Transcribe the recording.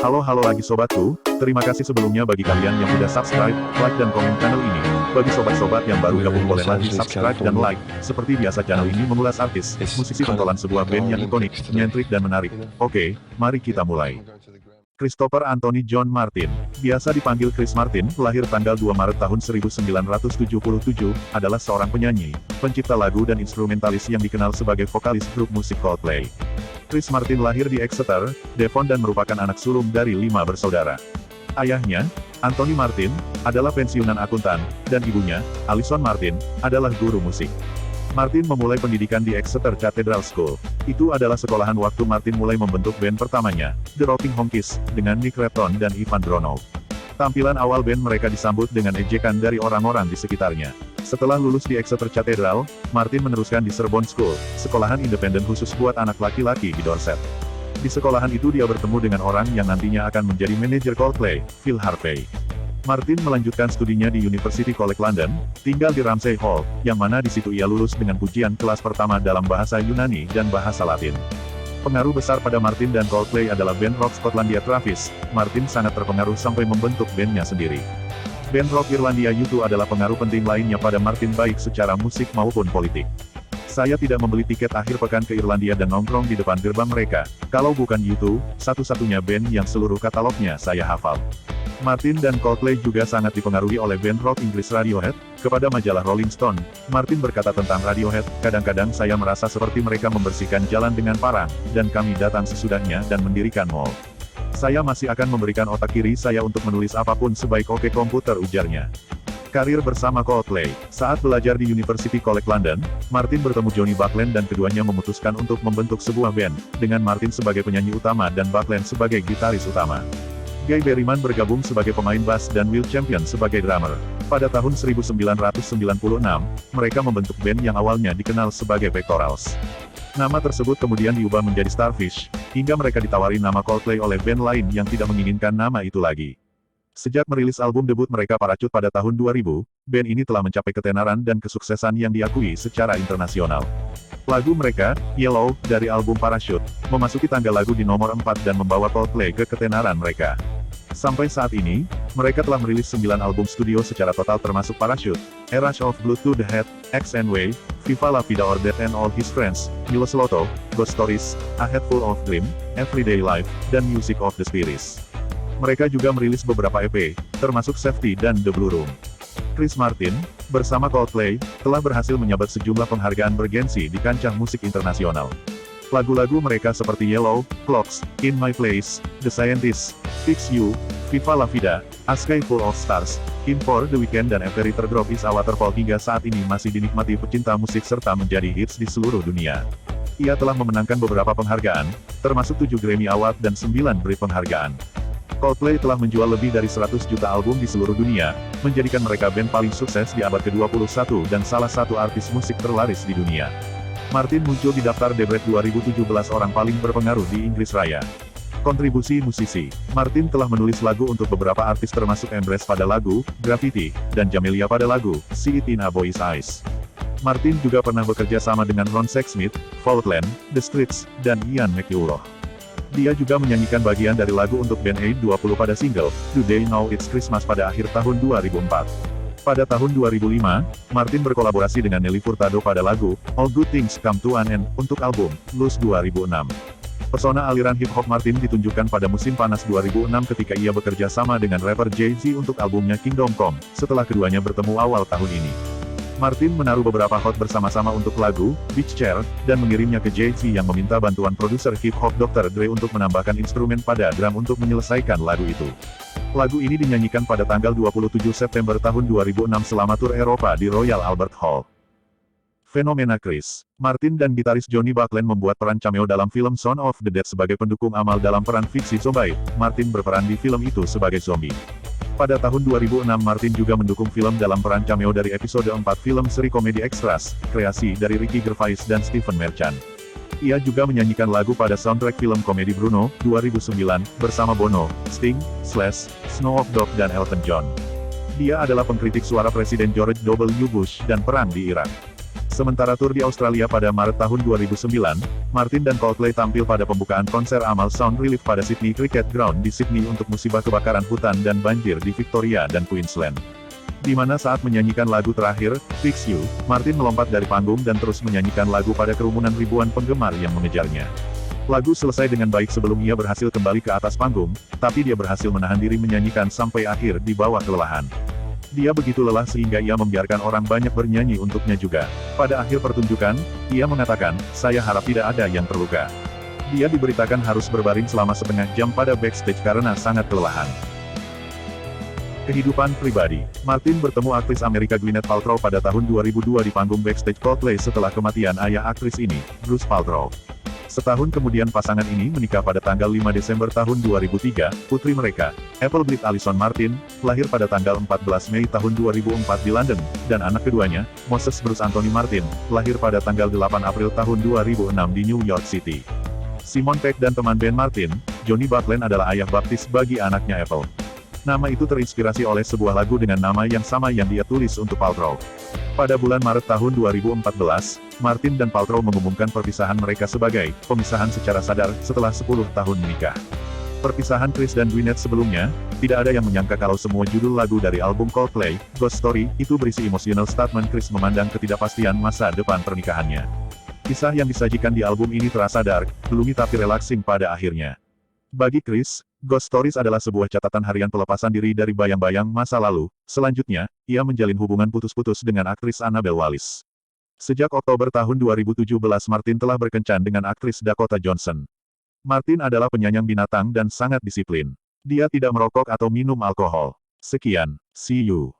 Halo lagi sobatku, terima kasih sebelumnya bagi kalian yang udah subscribe, like dan komen channel ini. Bagi sobat-sobat yang baru gabung boleh lagi subscribe dan like. Seperti biasa channel ini mengulas artis, musisi pentolan sebuah band yang ikonik, nyentrik dan menarik. Oke, mari kita mulai. Christopher Anthony John Martin, biasa dipanggil Chris Martin, lahir tanggal 2 Maret tahun 1977, adalah seorang penyanyi, pencipta lagu dan instrumentalis yang dikenal sebagai vokalis grup musik Coldplay. Chris Martin lahir di Exeter, Devon dan merupakan anak sulung dari 5 bersaudara. Ayahnya, Anthony Martin, adalah pensiunan akuntan, dan ibunya, Alison Martin, adalah guru musik. Martin memulai pendidikan di Exeter Cathedral School. Itu adalah sekolahan waktu Martin mulai membentuk band pertamanya, The Rocking Honkies, dengan Nick Repton dan Ivan Dronov. Tampilan awal band mereka disambut dengan ejekan dari orang-orang di sekitarnya. Setelah lulus di Exeter Cathedral, Martin meneruskan di Sorbonne School, sekolahan independen khusus buat anak laki-laki di Dorset. Di sekolahan itu dia bertemu dengan orang yang nantinya akan menjadi manajer Coldplay, Phil Harvey. Martin melanjutkan studinya di University College London, tinggal di Ramsay Hall, yang mana di situ ia lulus dengan pujian kelas pertama dalam bahasa Yunani dan bahasa Latin. Pengaruh besar pada Martin dan Coldplay adalah band rock Skotlandia Travis. Martin sangat terpengaruh sampai membentuk bandnya sendiri. Band rock Irlandia U2 adalah pengaruh penting lainnya pada Martin baik secara musik maupun politik. Saya tidak membeli tiket akhir pekan ke Irlandia dan nongkrong di depan gerbang mereka, kalau bukan U2, satu-satunya band yang seluruh katalognya saya hafal. Martin dan Coldplay juga sangat dipengaruhi oleh band rock Inggris Radiohead. Kepada majalah Rolling Stone, Martin berkata tentang Radiohead, "Kadang-kadang saya merasa seperti mereka membersihkan jalan dengan parang, dan kami datang sesudahnya dan mendirikan mall. Saya masih akan memberikan otak kiri saya untuk menulis apapun sebaik oke komputer," ujarnya. Karir bersama Coldplay. Saat belajar di University College London, Martin bertemu Johnny Buckland dan keduanya memutuskan untuk membentuk sebuah band, dengan Martin sebagai penyanyi utama dan Buckland sebagai gitaris utama. Guy Berryman bergabung sebagai pemain bass dan Will Champion sebagai drummer. Pada tahun 1996, mereka membentuk band yang awalnya dikenal sebagai Pectorals. Nama tersebut kemudian diubah menjadi Starfish, hingga mereka ditawari nama Coldplay oleh band lain yang tidak menginginkan nama itu lagi. Sejak merilis album debut mereka Parachute pada tahun 2000, band ini telah mencapai ketenaran dan kesuksesan yang diakui secara internasional. Lagu mereka, Yellow, dari album Parachute, memasuki tangga lagu di nomor 4 dan membawa Coldplay ke ketenaran mereka. Sampai saat ini, mereka telah merilis 9 album studio secara total termasuk Parachute, A Rush of Blood to the Head, X and Way, Viva La Vida or Death and All His Friends, Milos Lotto, Ghost Stories, A Head Full of Dream, Everyday Life, dan Music of the Spirits. Mereka juga merilis beberapa EP, termasuk Safety dan The Blue Room. Chris Martin, bersama Coldplay, telah berhasil menyabet sejumlah penghargaan bergensi di kancah musik internasional. Lagu-lagu mereka seperti Yellow, Clocks, In My Place, The Scientist, Fix You, Viva La Vida, A Sky Full of Stars, In For The Weekend dan Every Teardrop Is a Waterfall hingga saat ini masih dinikmati pecinta musik serta menjadi hits di seluruh dunia. Ia telah memenangkan beberapa penghargaan, termasuk 7 Grammy Award dan 9 Brit penghargaan. Coldplay telah menjual lebih dari 100 juta album di seluruh dunia, menjadikan mereka band paling sukses di abad ke-21 dan salah satu artis musik terlaris di dunia. Martin muncul di daftar Debret 2017 orang paling berpengaruh di Inggris Raya. Kontribusi musisi. Martin telah menulis lagu untuk beberapa artis termasuk Embrace pada lagu Graffiti, dan Jamelia pada lagu See It in a Boy's Eyes. Martin juga pernah bekerja sama dengan Ron Sexsmith, Faultland, The Streets, dan Ian McEulroy. Dia juga menyanyikan bagian dari lagu untuk band A20 pada single Do They Know It's Christmas pada akhir tahun 2004. Pada tahun 2005, Martin berkolaborasi dengan Nelly Furtado pada lagu All Good Things Come to an End untuk album Lose 2006. Pesona aliran hip-hop Martin ditunjukkan pada musim panas 2006 ketika ia bekerja sama dengan rapper Jay-Z untuk albumnya Kingdom Come, setelah keduanya bertemu awal tahun ini. Martin menaruh beberapa hot bersama-sama untuk lagu Beach Chair, dan mengirimnya ke Jay-Z yang meminta bantuan produser hip-hop Dr. Dre untuk menambahkan instrumen pada drum untuk menyelesaikan lagu itu. Lagu ini dinyanyikan pada tanggal 27 September tahun 2006 selama tur Eropa di Royal Albert Hall. Fenomena Chris Martin dan gitaris Johnny Buckland membuat peran cameo dalam film Shaun of the Dead sebagai pendukung amal dalam peran fiksi zombie. Martin berperan di film itu sebagai zombie. Pada tahun 2006 Martin juga mendukung film dalam peran cameo dari episode 4 film seri komedi Extras, kreasi dari Ricky Gervais dan Stephen Merchant. Ia juga menyanyikan lagu pada soundtrack film komedi Bruno, 2009, bersama Bono, Sting, Slash, Snow of Dog dan Elton John. Dia adalah pengkritik suara Presiden George W. Bush dan perang di Irak. Sementara tur di Australia pada Maret tahun 2009, Martin dan Coldplay tampil pada pembukaan konser amal Sound Relief pada Sydney Cricket Ground di Sydney untuk musibah kebakaran hutan dan banjir di Victoria dan Queensland. Di mana saat menyanyikan lagu terakhir, Fix You, Martin melompat dari panggung dan terus menyanyikan lagu pada kerumunan ribuan penggemar yang mengejarnya. Lagu selesai dengan baik sebelum ia berhasil kembali ke atas panggung, tapi dia berhasil menahan diri menyanyikan sampai akhir di bawah kelelahan. Dia begitu lelah sehingga ia membiarkan orang banyak bernyanyi untuknya juga. Pada akhir pertunjukan, ia mengatakan, "Saya harap tidak ada yang terluka." Dia diberitakan harus berbaring selama setengah jam pada backstage karena sangat kelelahan. Kehidupan pribadi. Martin bertemu aktris Amerika Gwyneth Paltrow pada tahun 2002 di panggung backstage Coldplay setelah kematian ayah aktris ini, Bruce Paltrow. Setahun kemudian pasangan ini menikah pada tanggal 5 Desember tahun 2003, putri mereka, Appleblit Alison Martin, lahir pada tanggal 14 Mei tahun 2004 di London, dan anak keduanya, Moses Bruce Anthony Martin, lahir pada tanggal 8 April tahun 2006 di New York City. Simon Pegg dan teman band Martin, Johnny Buckland adalah ayah baptis bagi anaknya Apple. Nama itu terinspirasi oleh sebuah lagu dengan nama yang sama yang dia tulis untuk Paltrow. Pada bulan Maret tahun 2014, Martin dan Paltrow mengumumkan perpisahan mereka sebagai pemisahan secara sadar setelah 10 tahun menikah. Perpisahan Chris dan Gwyneth sebelumnya, tidak ada yang menyangka kalau semua judul lagu dari album Coldplay, Ghost Story, itu berisi emosional statement Chris memandang ketidakpastian masa depan pernikahannya. Kisah yang disajikan di album ini terasa dark, gloomy tapi relaxing pada akhirnya. Bagi Chris, Ghost Stories adalah sebuah catatan harian pelepasan diri dari bayang-bayang masa lalu. Selanjutnya, ia menjalin hubungan putus-putus dengan aktris Annabelle Wallis. Sejak Oktober tahun 2017 Martin telah berkencan dengan aktris Dakota Johnson. Martin adalah penyayang binatang dan sangat disiplin. Dia tidak merokok atau minum alkohol. Sekian, see you.